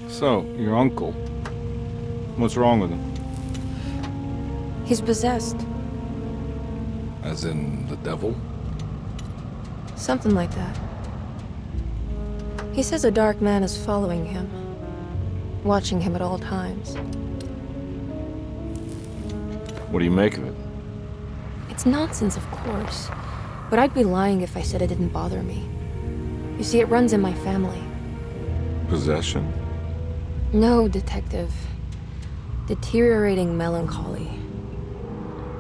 So, your uncle. What's wrong with him? He's possessed. As in the devil? Something like that. He says a dark man is following him, watching him at all times. What do you make of it? It's nonsense, of course, but I'd be lying if I said it didn't bother me. You see, it runs in my family. Possession? No, Detective. Deteriorating melancholy.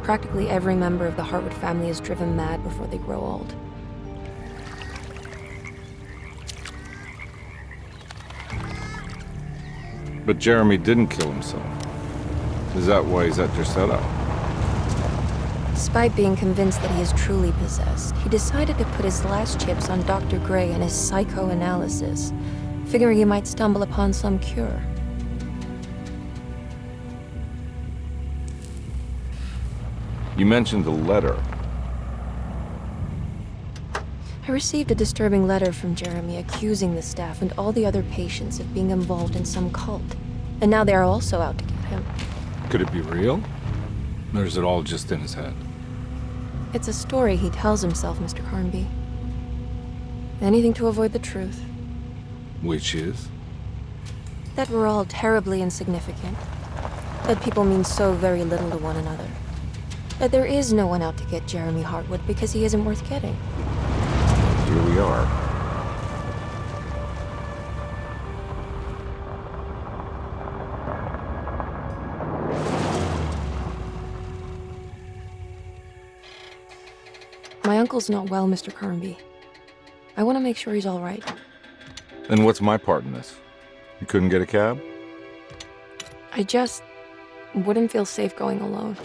Practically every member of the Hartwood family is driven mad before they grow old. But Jeremy didn't kill himself. Is that why he's at Derceto? Despite being convinced that he is truly possessed, he decided to put his last chips on Dr. Gray and his psychoanalysis, figuring he might stumble upon some cure. You mentioned the letter. I received a disturbing letter from Jeremy accusing the staff and all the other patients of being involved in some cult. And now they are also out to get him. Could it be real? Or is it all just in his head? It's a story he tells himself, Mr. CARNBY. Anything to avoid the truth. Which is? That we're all terribly insignificant. That people mean so very little to one another. That there is no one out to get Jeremy Hartwood because he isn't worth getting. Here we are. My uncle's not well, Mr. CARNBY. I want to make sure he's all right. Then what's my part in this? You couldn't get a cab? I just wouldn't feel safe going alone.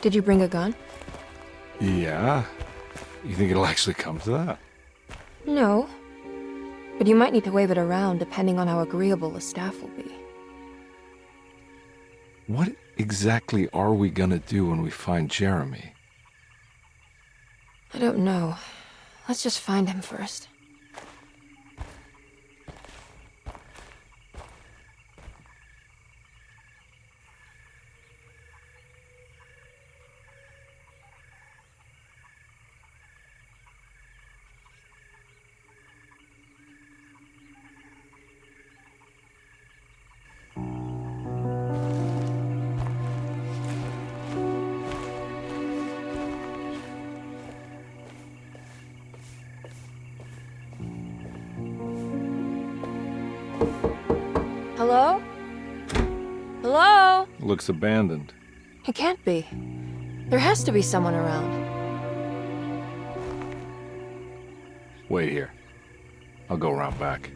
Did you bring a gun? Yeah. You think it'll actually come to that? No. But you might need to wave it around depending on how agreeable the staff will be. What exactly are we gonna do when we find Jeremy? I don't know. Let's just find him first. Hello? Hello? Looks abandoned. It can't be. There has to be someone around. Wait here. I'll go around back.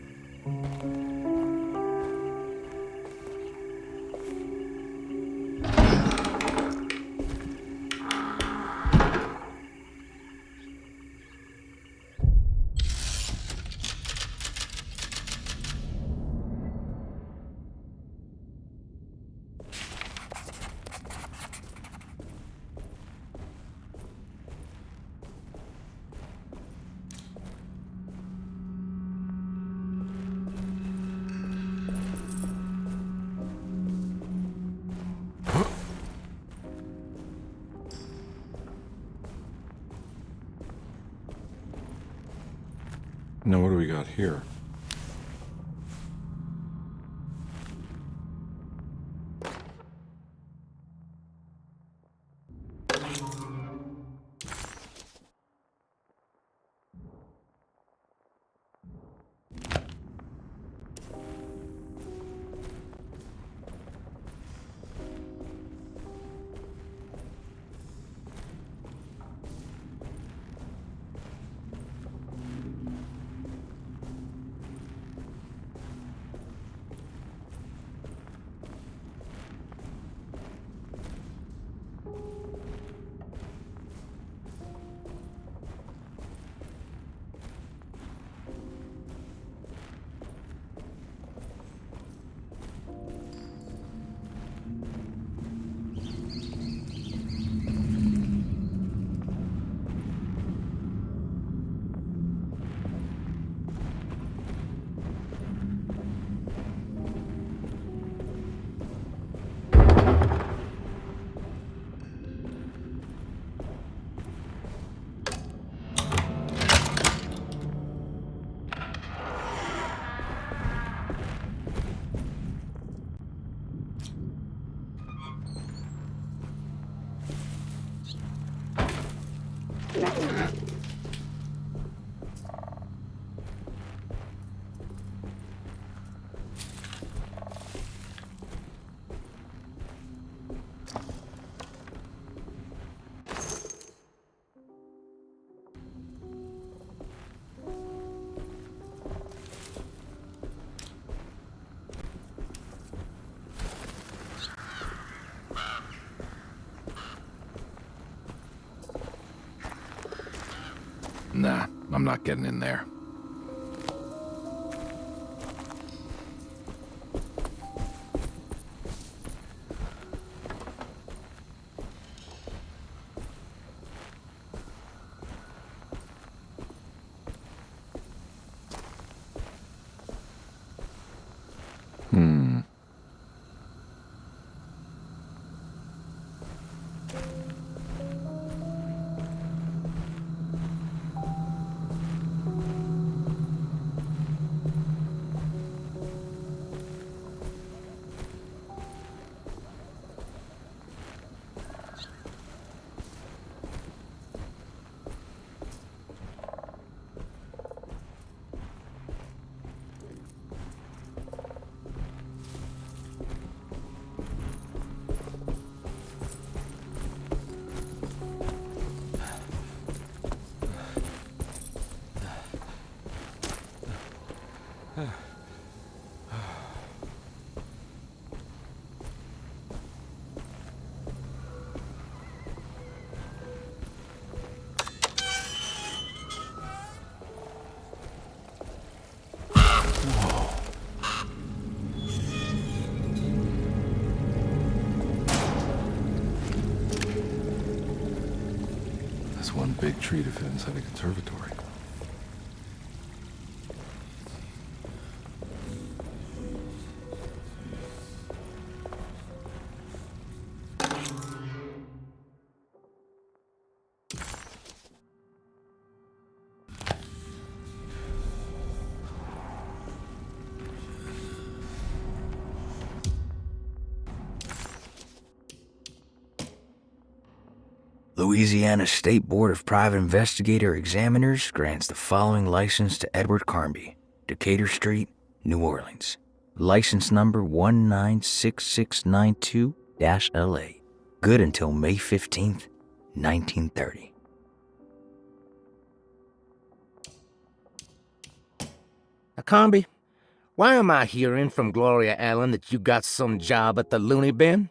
Now what do we got here? Nah, I'm not getting in there. That's one big tree to fit inside a conservatory. Louisiana State Board of Private Investigator Examiners grants the following license to Edward CARNBY, Decatur Street, New Orleans. License number 196692-LA. Good until May 15th, 1930. Now, CARNBY, why am I hearing from Gloria Allen that you got some job at the loony bin?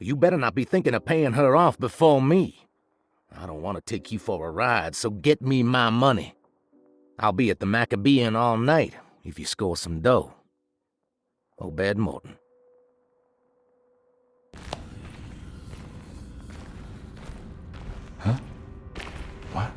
You better not be thinking of paying her off before me. I don't want to take you for a ride, so get me my money. I'll be at the Maccabean all night if you score some dough. Obed Morton. Huh? What?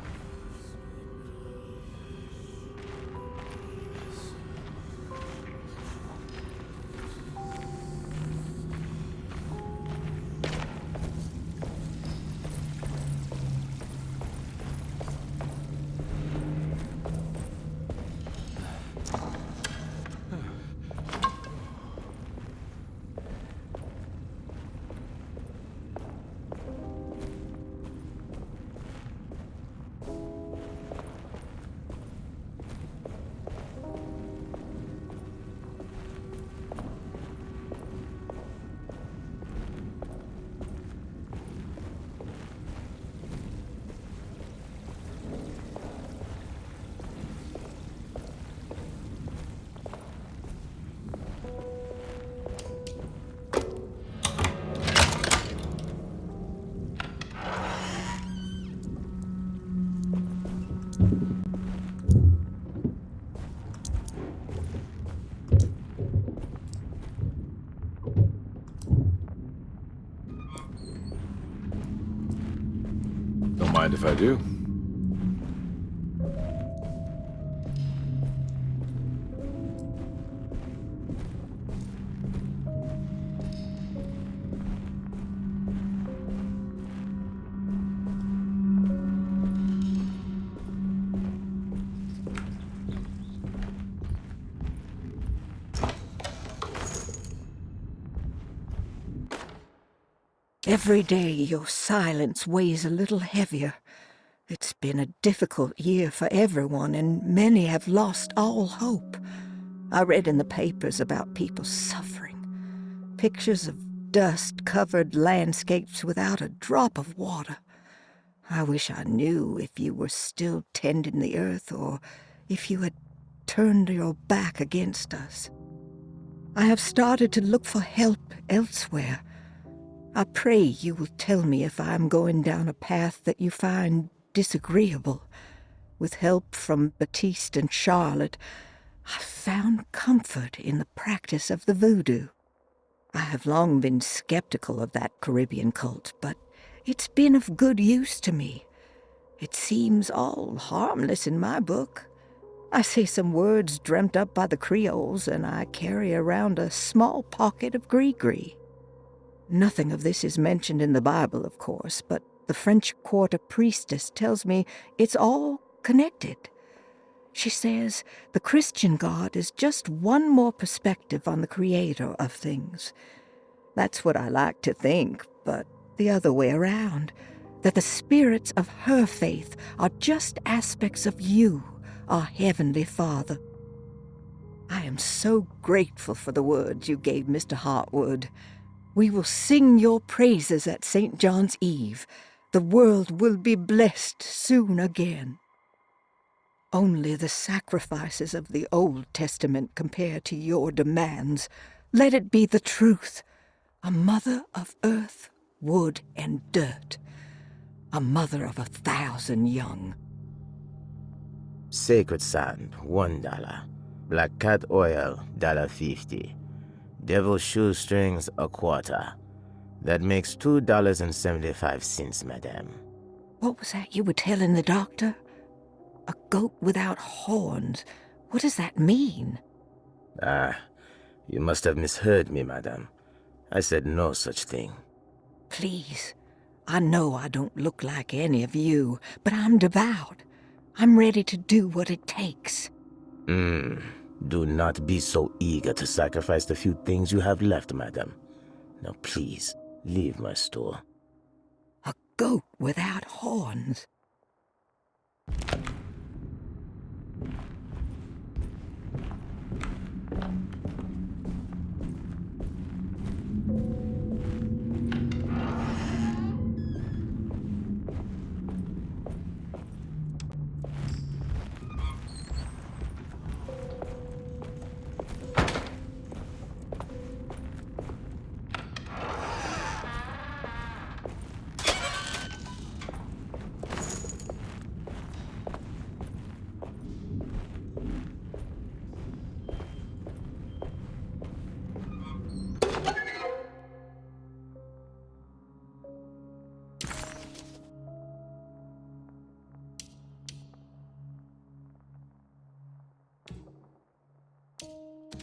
Don't mind if I do. Every day your silence weighs a little heavier. It's been a difficult year for everyone, and many have lost all hope. I read in the papers about people suffering. Pictures of dust-covered landscapes without a drop of water. I wish I knew if you were still tending the earth or if you had turned your back against us. I have started to look for help elsewhere. I pray you will tell me if I am going down a path that you find disagreeable. With help from Baptiste and Charlotte, I found comfort in the practice of the voodoo. I have long been skeptical of that Caribbean cult, but it's been of good use to me. It seems all harmless in my book. I say some words dreamt up by the Creoles, and I carry around a small pocket of gree-gree. Nothing of this is mentioned in the Bible, of course, but the French Quarter priestess tells me it's all connected. She says the Christian God is just one more perspective on the creator of things. That's what I like to think, but the other way around, that the spirits of her faith are just aspects of you, our Heavenly Father. I am so grateful for the words you gave Mr. Hartwood. We will sing your praises at St. John's Eve. The world will be blessed soon again. Only the sacrifices of the Old Testament compare to your demands. Let it be the truth. A mother of earth, wood, and dirt. A mother of 1,000 young. Sacred sand, $1. Black cat oil, $1.50. Devil shoestrings, a quarter. That makes $2.75, madame. What was that you were telling the doctor? A goat without horns. What does that mean? Ah, you must have misheard me, madame. I said no such thing. Please, I know I don't look like any of you, but I'm devout. I'm ready to do what it takes. Do not be so eager to sacrifice the few things you have left, madam. Now please, leave my store. A goat without horns.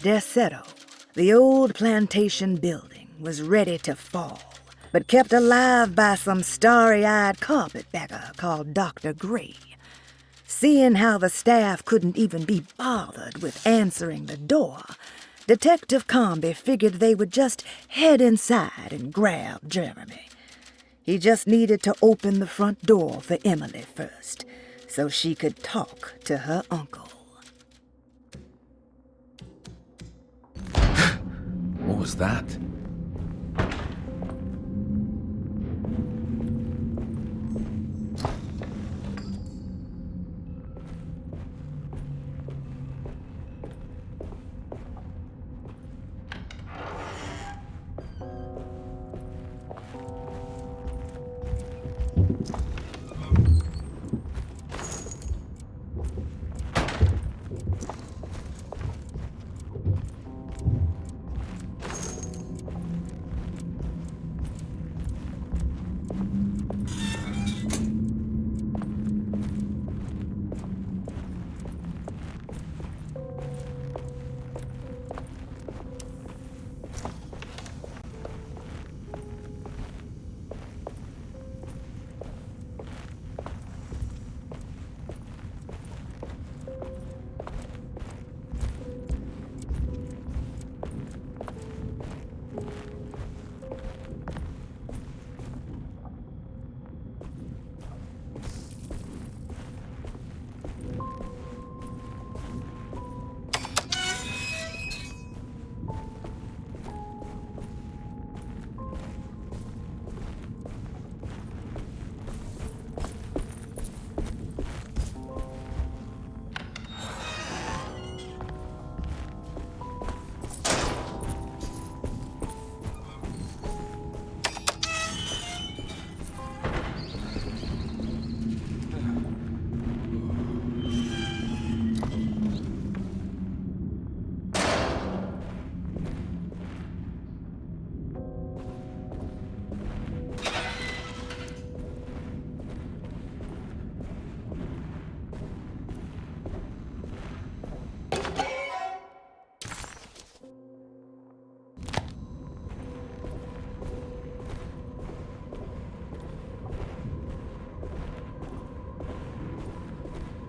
Derceto, the old plantation building, was ready to fall, but kept alive by some starry-eyed carpetbagger called Dr. Gray. Seeing how the staff couldn't even be bothered with answering the door, Detective CARNBY figured they would just head inside and grab Jeremy. He just needed to open the front door for Emily first, so she could talk to her uncle. What was that?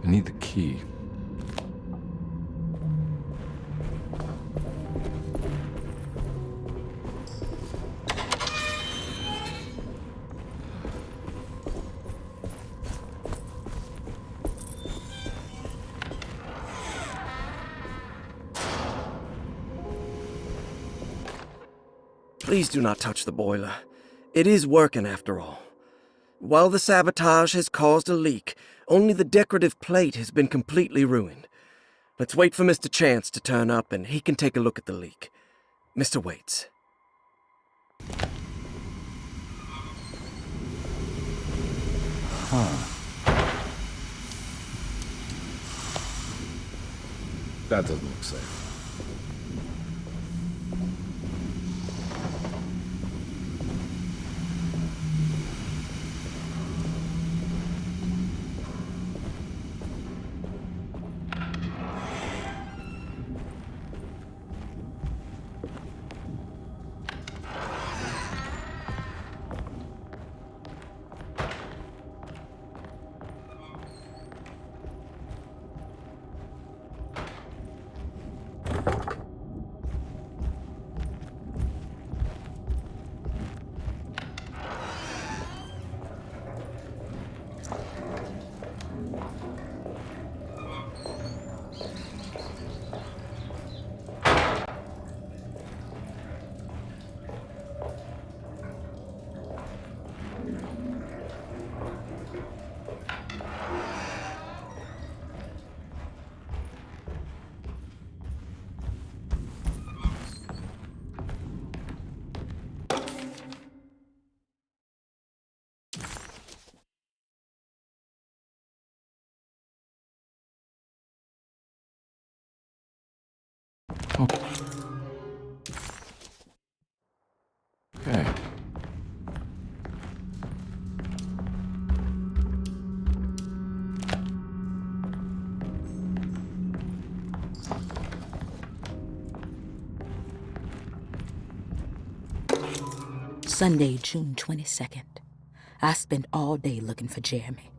I need the key. Please do not touch the boiler. It is working after all. While the sabotage has caused a leak, only the decorative plate has been completely ruined. Let's wait for Mr. Chance to turn up and he can take a look at the leak. Mr. Waits. That doesn't look safe. Okay. Sunday, June 22nd. I spent all day looking for Jeremy.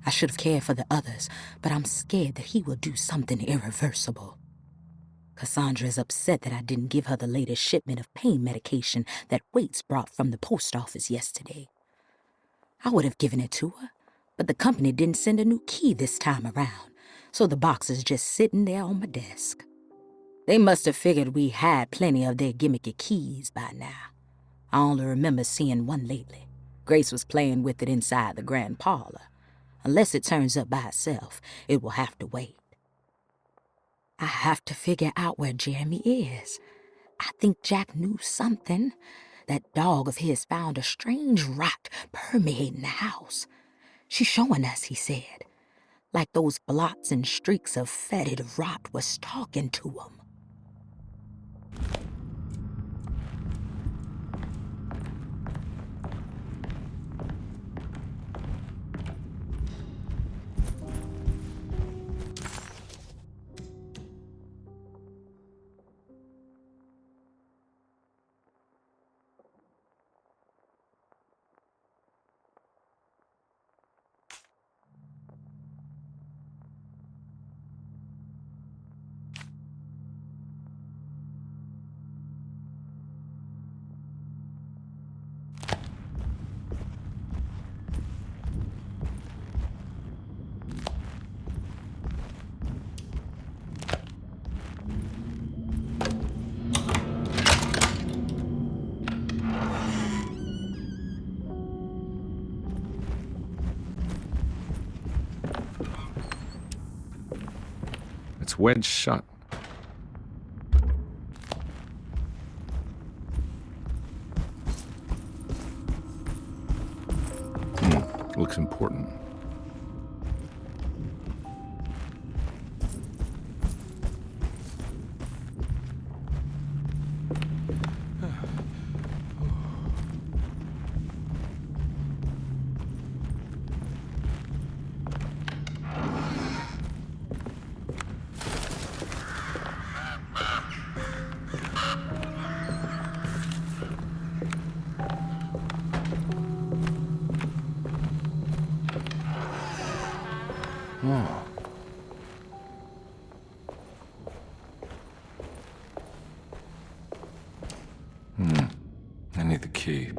I should have cared for the others, but I'm scared that he will do something irreversible. Cassandra is upset that I didn't give her the latest shipment of pain medication that Waits brought from the post office yesterday. I would have given it to her, but the company didn't send a new key this time around, so the box is just sitting there on my desk. They must have figured we had plenty of their gimmicky keys by now. I only remember seeing one lately. Grace was playing with it inside the grand parlor. Unless it turns up by itself, it will have to wait. I have to figure out where Jeremy is. I think Jack knew something. That dog of his found a strange rot permeating the house. She's showing us, he said. Like those blots and streaks of fetid rot was talking to him. It's wedged shut. Looks important. Oh. key.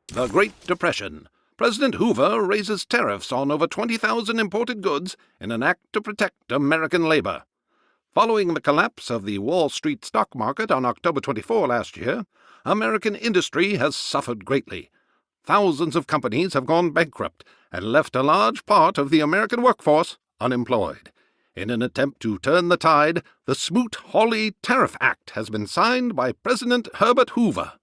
The Great Depression. President Hoover raises tariffs on over 20,000 imported goods in an act to protect American labor. Following the collapse of the Wall Street stock market on October 24 last year, American industry has suffered greatly. Thousands of companies have gone bankrupt and left a large part of the American workforce unemployed. In an attempt to turn the tide, the Smoot-Hawley Tariff Act has been signed by President Herbert Hoover.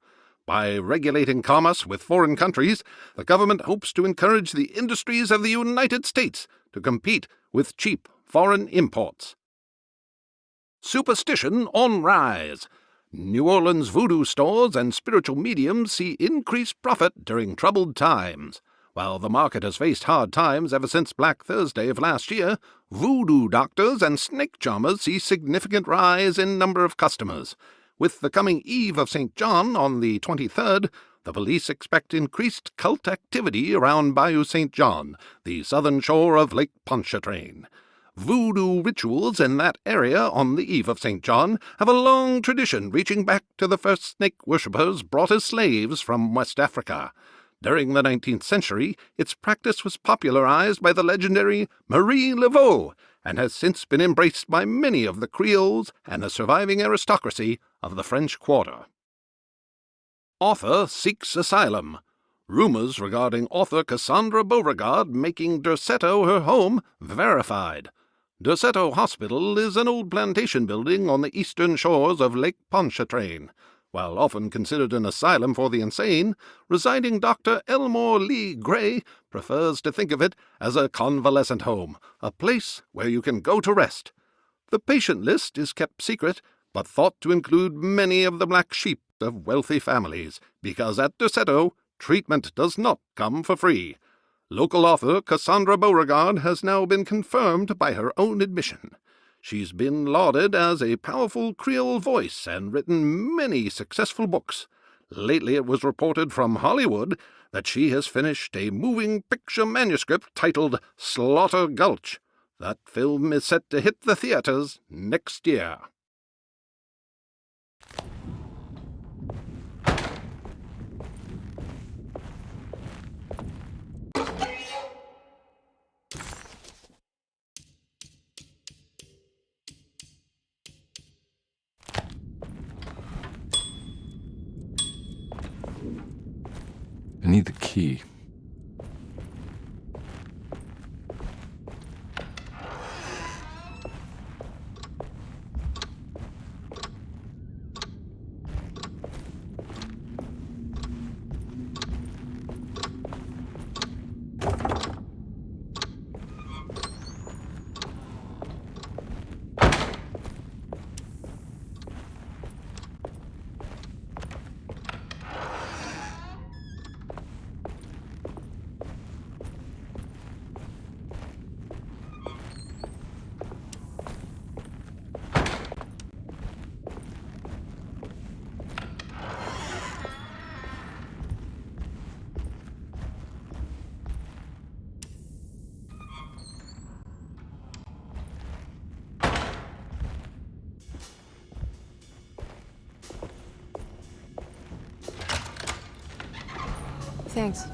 By regulating commerce with foreign countries, the government hopes to encourage the industries of the United States to compete with cheap foreign imports. Superstition on rise. New Orleans voodoo stores and spiritual mediums see increased profit during troubled times. While the market has faced hard times ever since Black Thursday of last year, voodoo doctors and snake charmers see significant rise in number of customers. With the coming Eve of St. John on the 23rd, the police expect increased cult activity around Bayou St. John, the southern shore of Lake Pontchartrain. Voodoo rituals in that area on the Eve of St. John have a long tradition reaching back to the first snake worshippers brought as slaves from West Africa. During the 19th century, its practice was popularized by the legendary Marie Laveau and has since been embraced by many of the Creoles and the surviving aristocracy of the French Quarter. Author seeks asylum. Rumors regarding author Cassandra Beauregard making Derceto her home verified. Derceto Hospital is an old plantation building on the eastern shores of Lake Pontchartrain. While often considered an asylum for the insane, residing Dr. Elmore Lee Gray prefers to think of it as a convalescent home, a place where you can go to rest. The patient list is kept secret, but thought to include many of the black sheep of wealthy families, because at Derceto, treatment does not come for free. Local author Cassandra Beauregard has now been confirmed by her own admission. She's been lauded as a powerful Creole voice and written many successful books. Lately it was reported from Hollywood that she has finished a moving picture manuscript titled Slaughter Gulch. That film is set to hit the theaters next year. I need the key. Thanks.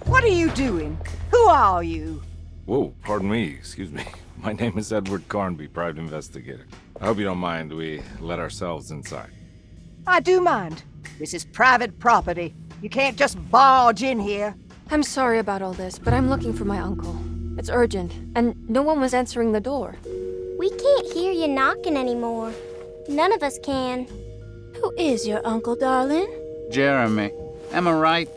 What are you doing? Who are you? Whoa, pardon me, excuse me. My name is Edward CARNBY, private investigator. I hope you don't mind we let ourselves inside. I do mind. This is private property. You can't just barge in here. I'm sorry about all this, but I'm looking for my uncle. It's urgent, and no one was answering the door. We can't hear you knocking anymore. None of us can. Who is your uncle, darling? Jeremy. Am I right?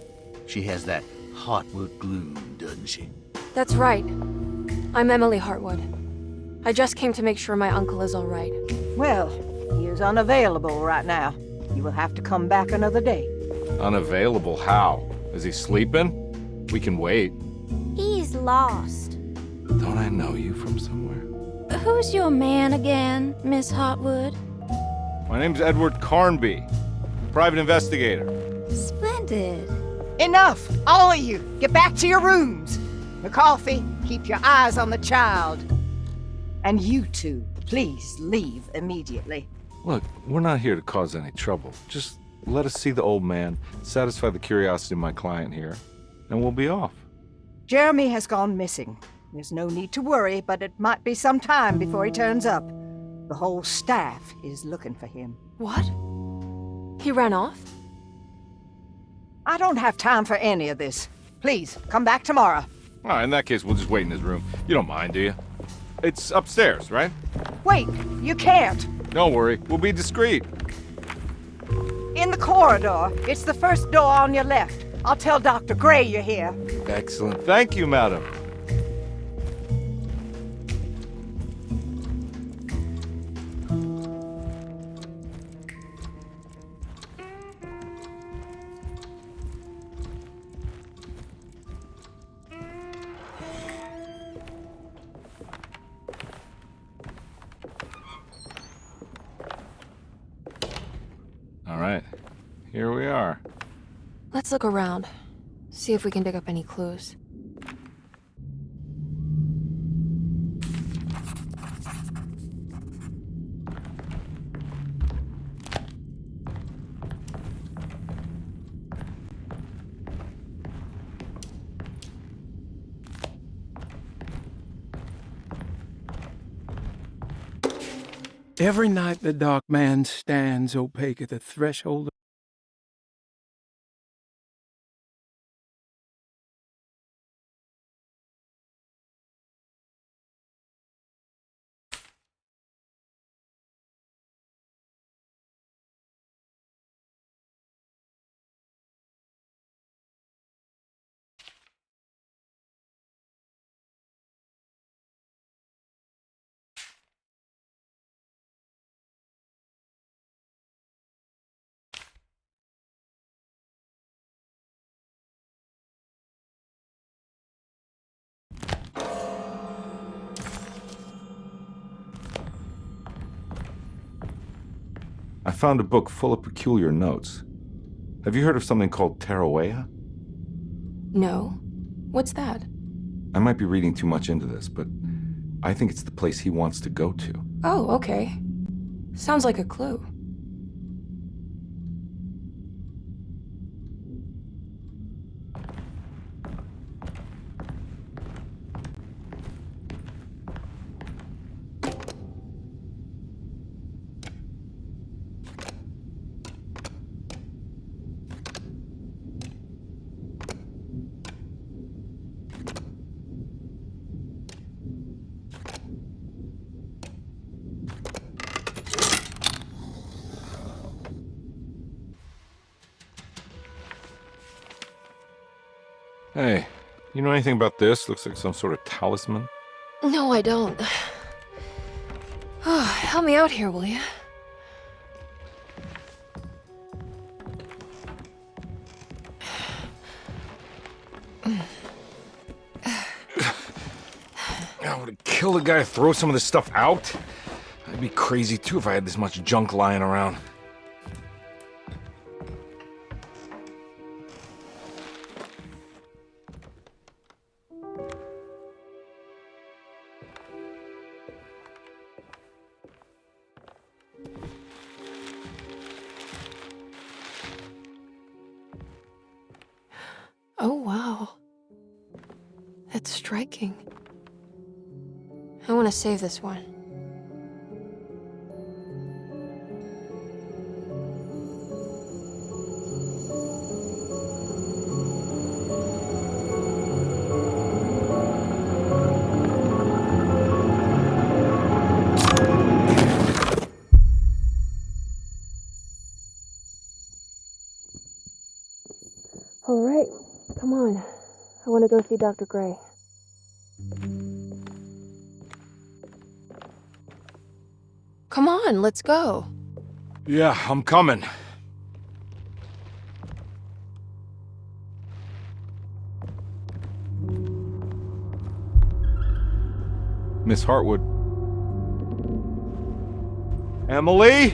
She has that Heartwood gloom, doesn't she? That's right. I'm Emily Hartwood. I just came to make sure my uncle is all right. Well, he is unavailable right now. You will have to come back another day. Unavailable how? Is he sleeping? We can wait. He's lost. Don't I know you from somewhere? Who's your man again, Miss Hotwood? My name's Edward CARNBY, private investigator. Splendid. Enough! All of you! Get back to your rooms! McCarthy, keep your eyes on the child. And you two, please leave immediately. Look, we're not here to cause any trouble. Just let us see the old man, satisfy the curiosity of my client here, and we'll be off. Jeremy has gone missing. There's no need to worry, but it might be some time before he turns up. The whole staff is looking for him. What? He ran off? I don't have time for any of this. Please, come back tomorrow. All right, in that case, we'll just wait in his room. You don't mind, do you? It's upstairs, right? Wait, you can't. Don't worry, we'll be discreet. In the corridor. It's the first door on your left. I'll tell Dr. Gray you're here. Excellent. Thank you, madam. All right, here we are. Let's look around. See if we can dig up any clues. Every night the dark man stands opaque at the threshold. I found a book full of peculiar notes. Have you heard of something called Tarawea? No. What's that? I might be reading too much into this, but I think it's the place he wants to go to. Oh, okay. Sounds like a clue. Hey, you know anything about this? Looks like some sort of talisman. No, I don't. Oh, help me out here, will you? I would kill the guy to throw some of this stuff out. I'd be crazy too if I had this much junk lying around. Oh, wow. That's striking. I want to save this one. All right, come on. I want to go see Dr. Gray. Come on, let's go. Yeah, I'm coming. Miss Hartwood, Emily?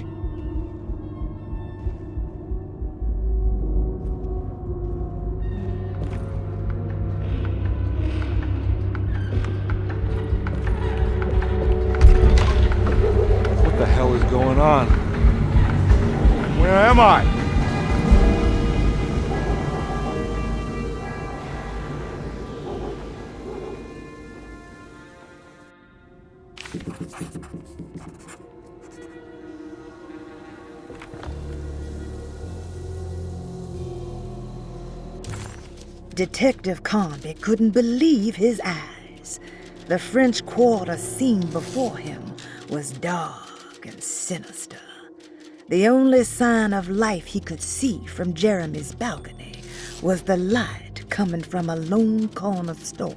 What the hell is going on? Where am I? Detective CARNBY couldn't believe his eyes. The French Quarter scene before him was dark and sinister. The only sign of life he could see from Jeremy's balcony was the light coming from a lone corner store.